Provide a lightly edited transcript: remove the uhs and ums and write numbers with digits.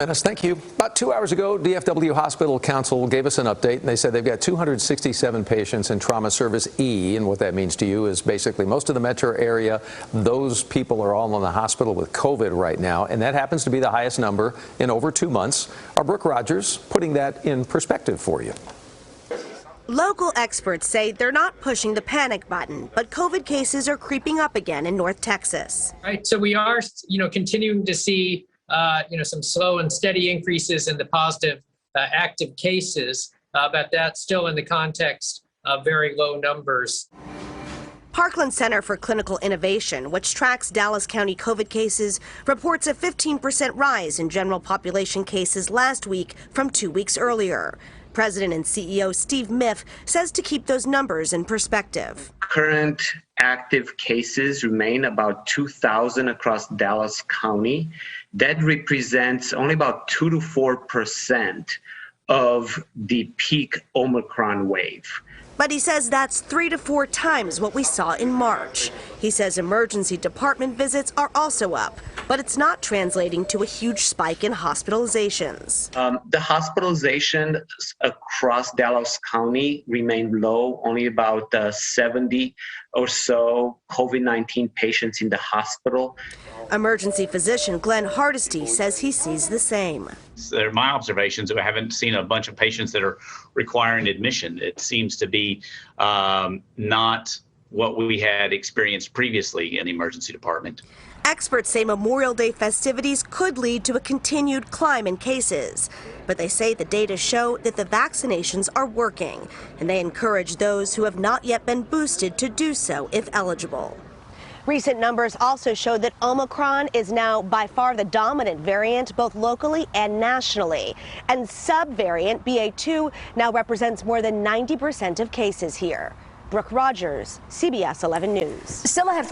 Dennis, thank you. About 2 hours ago, DFW Hospital Council gave us an update, and they said they've got 267 patients in Trauma Service E, and what that means to you is basically most of the metro area, those people are all in the hospital with COVID right now, and that happens to be the highest number in over 2 months. Our Brooke Rogers putting that in perspective for you. Local experts say they're not pushing the panic button, but COVID cases are creeping up again in North Texas. Right, so we are, continuing to see some slow and steady increases in the positive active cases, but that's still in the context of very low numbers. Parkland Center for Clinical Innovation, which tracks Dallas County COVID cases, reports a 15% rise in general population cases last week from 2 weeks earlier. President and CEO Steve Miff says to keep those numbers in perspective. Current active cases remain about 2,000 across Dallas County. That represents only about 2 to 4% of the peak Omicron wave. But he says that's 3 to 4 times what we saw in March. He says emergency department visits are also up, but it's not translating to a huge spike in hospitalizations. The hospitalizations across Dallas County remain low, only about 70 or so COVID-19 patients in the hospital. Emergency physician Glenn Hardesty says he sees the same. My observations, I haven't seen a bunch of patients that are requiring admission. It seems to be not what we had experienced previously in the emergency department. Experts say Memorial Day festivities could lead to a continued climb in cases, but they say the data show that the vaccinations are working, and they encourage those who have not yet been boosted to do so if eligible. Recent numbers also show that Omicron is now by far the dominant variant, both locally and nationally. And subvariant BA2 now represents more than 90% of cases here. Brooke Rogers, CBS 11 News. Still ahead for